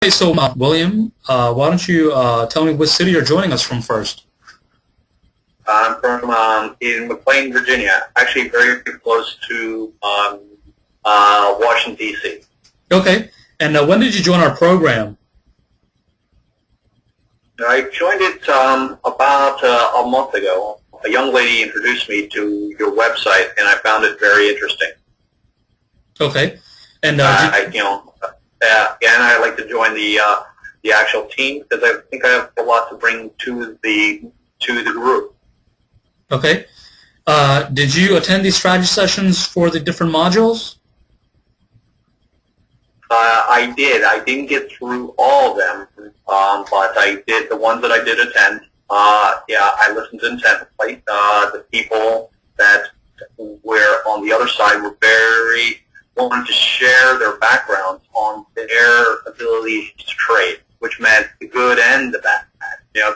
Hey, so William, why don't you tell me what city you're joining us from first? I'm from in McLean, Virginia, actually very close to Washington, D.C. Okay. And when did you join our program? I joined it about a month ago. A young lady introduced me to your website, and I found it very interesting. Okay. And and I like to join the actual team because I think I have a lot to bring to the group. okay. Did you attend these strategy sessions for the different modules? I did. I didn't get through all of them, but I did the ones that I did attend. I listened intently. The people that were on the other side were very wanted to share their backgrounds on their ability to trade, which meant the good and the bad.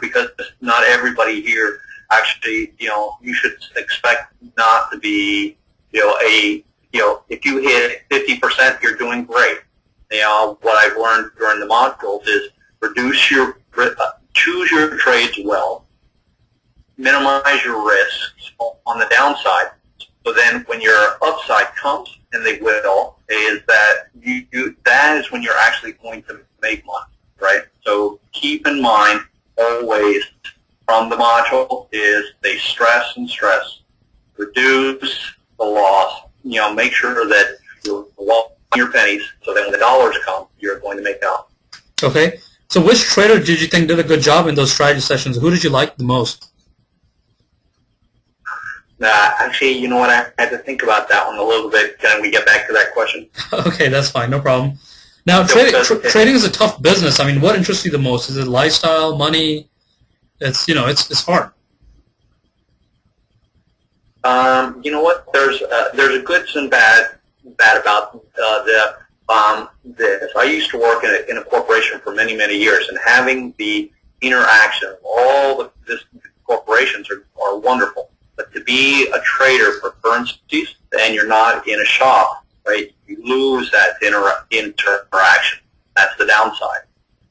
Because not everybody here actually, you should expect not to be, if you hit 50%, you're doing great. What I've learned during the modules is choose your trades well, minimize your risks on the downside. So then when your upside comes, and they will, is that that is when you're actually going to make money, right? So keep in mind always from the module is they stress and stress, reduce the loss, make sure that you're walking your pennies so that when the dollars come, you're going to make out. Okay. So which trader did you think did a good job in those strategy sessions? Who did you like the most? Actually, you know what? I had to think about that one a little bit. Can we get back to that question? Okay, that's fine. No problem. Now, trading is a tough business. I mean, what interests you the most? Is it lifestyle, money? It's hard. You know what? There's a goods and bad about this. I used to work in a corporation for many years, and having the interaction of all the corporations are wonderful. But to be a trader for currencies, and you're not in a shop, right? You lose that interaction. That's the downside.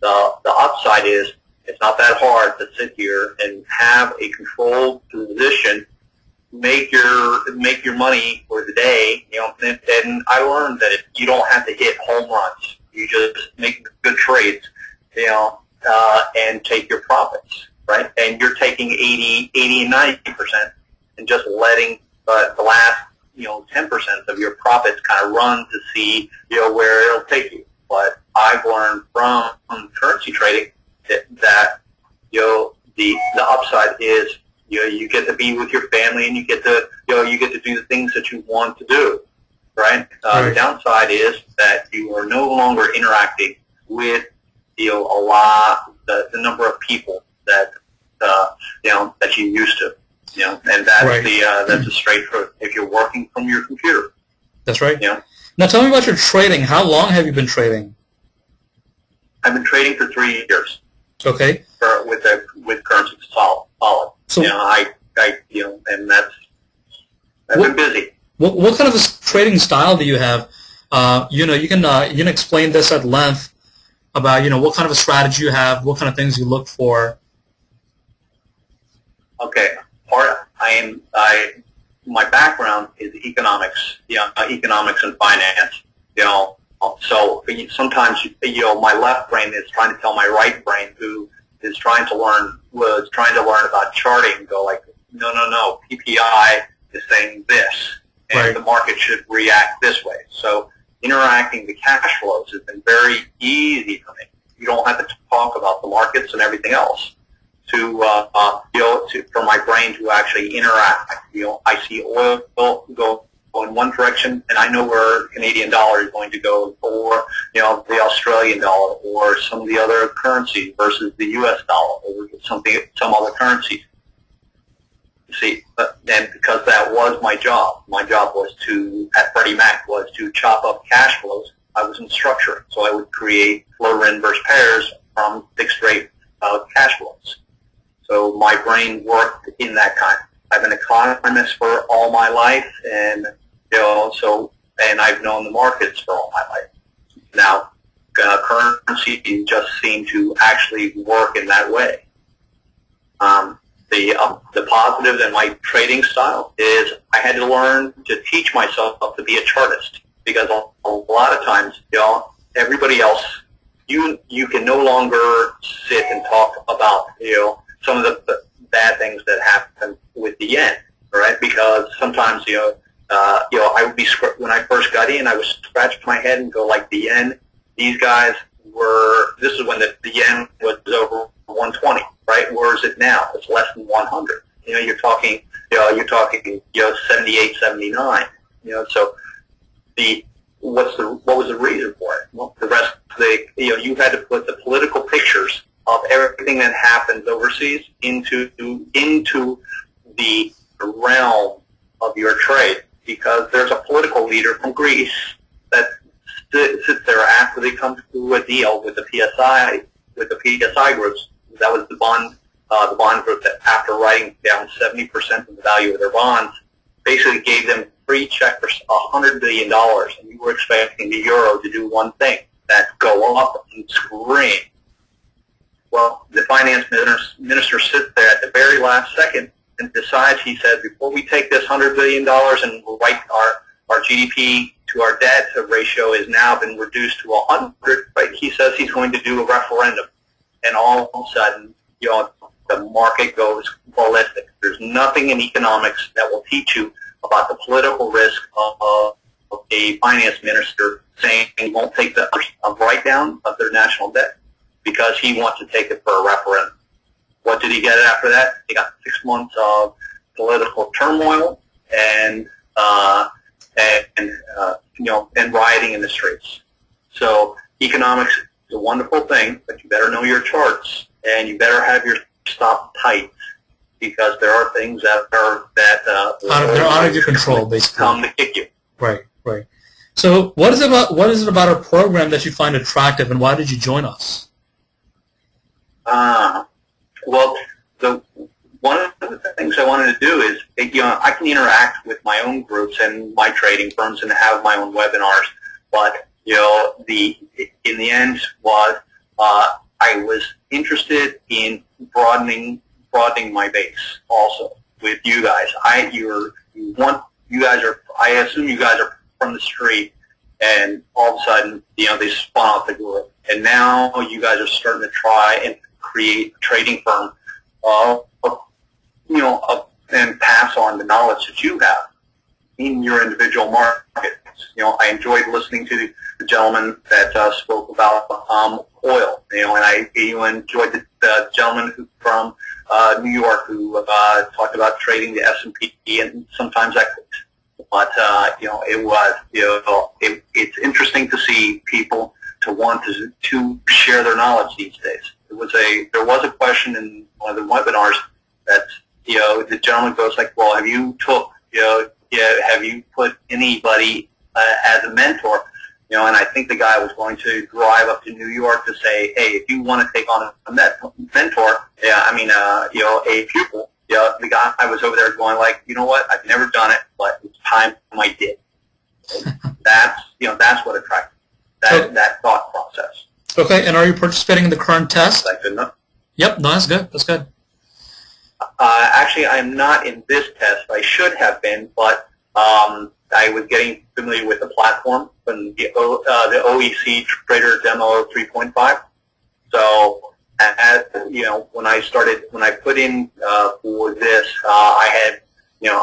The upside is it's not that hard to sit here and have a controlled position, make your money for the day. And I learned that you don't have to hit home runs. You just make good trades, and take your profits, right? And you're taking 80 and 90%. And just letting the last 10% of your profits kind of run to see where it'll take you. But I've learned from currency trading that the upside is you get to be with your family, and you get to do the things that you want to do, right? Right. The downside is that you are no longer interacting with the number of people that that you used to. And that's Right. That's the straight truth. If you're working from your computer, That's right. Now, tell me about your trading. How long have you been trading? I've been trading for 3 years. Okay. With currency solid. So, And that's I've been busy. What kind of a trading style do you have? You can explain this at length about what kind of a strategy you have, what kind of things you look for. Okay. My background is economics, economics and finance, so sometimes, my left brain is trying to tell my right brain, who was trying to learn about charting, and go like, no, PPI is saying this, and Right. the market should react this way. So interacting the cash flows has been very easy for me. You don't have to talk about the markets and everything else for my brain to actually interact. I see oil go in one direction, and I know where Canadian dollar is going to go, or the Australian dollar, or some of the other currencies versus the U.S. dollar, or some other currencies. You see, and because that was my job was at Freddie Mac was to chop up cash flows. I was in structuring, so I would create floater inverse pairs from fixed rate cash flows. So my brain worked in that kind. I've been an economist for all my life, and and I've known the markets for all my life. Now, currency just seem to actually work in that way. The positive in my trading style is I had to learn to teach myself to be a chartist, because a lot of times, everybody else, you can no longer sit and talk about, some of the bad things that happen with the yen, right? Because sometimes, I would be, when I first got in, I would scratch my head and go like, the yen, these guys this is when the yen was over 120, right? Where is it now? It's less than 100. You're talking 78, 79. So what was the reason for it? Well, the rest of you had to put the political pictures of everything that happens overseas into the realm of your trade, because there's a political leader from Greece that sits there after they come to a deal with the PSI groups. That was the bond group that, after writing down 70% of the value of their bonds, basically gave them free check for $100 billion, and you were expecting the euro to do one thing, that's go up and scream. Well, the finance minister sits there at the very last second and decides, he said, before we take this $100 billion and write our GDP to our debt ratio has now been reduced to 100, right? He says he's going to do a referendum, and all of a sudden, the market goes ballistic. There's nothing in economics that will teach you about the political risk of a finance minister saying he won't take the write-down of their national debt because he wants to take it for a referendum. What did he get after that? He got 6 months of political turmoil and rioting in the streets. So economics is a wonderful thing, but you better know your charts and you better have your stop tight, because there are things that are they're out of your control, basically. Come to kick you. Right. So what is it about our program that you find attractive, and why did you join us? Well, one of the things I wanted to do is, I can interact with my own groups and my trading firms and have my own webinars, but in the end was I was interested in broadening my base also with you guys. I assume you guys are from the street, and all of a sudden, they spun off the group, and now you guys are starting to try and create a trading firm, and pass on the knowledge that you have in your individual markets. I enjoyed listening to the gentleman that spoke about oil, and I enjoyed the gentleman from New York who talked about trading the S&P and sometimes equities. But it's interesting to see people to want to share their knowledge these days. There was a question in one of the webinars that the gentleman goes like, well, have you put anybody as a mentor? And I think the guy was going to drive up to New York to say, hey, if you want to take on a mentor, a pupil, the guy was over there going like, you know what, I've never done it, but it's time I did. That's what attracted that thought process. Okay, and are you participating in the current test? Is that good enough? Yep, no, that's good. That's good. Actually, I'm not in this test. I should have been, but I was getting familiar with the platform from the OEC Trader Demo 3.5. So, when I put in for this, I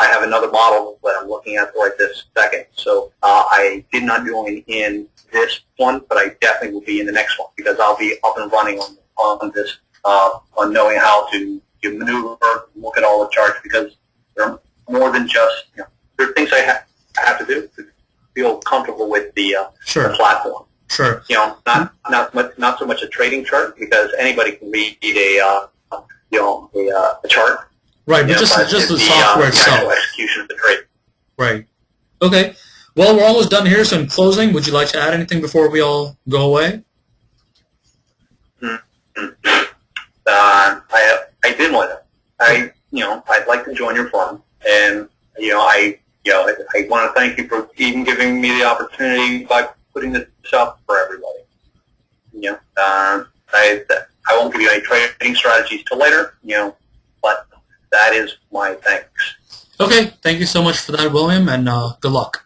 have another model that I'm looking at right this second. So I did not join in this one, but I definitely will be in the next one, because I'll be up and running on this, on knowing how to maneuver, look at all the charts, because they're more than just, there are things I have to do to feel comfortable with the platform. Sure. Not so much a trading chart, because anybody can read a chart. Right, but just the software itself. Actual execution of the trade. Right. Okay. Well, we're almost done here. So in closing, would you like to add anything before we all go away? I did want to. I'd like to join your firm, and I want to thank you for even giving me the opportunity by putting this up for everybody. I won't give you any trading strategies till later, but that is my thanks. Okay, thank you so much for that, William, and good luck.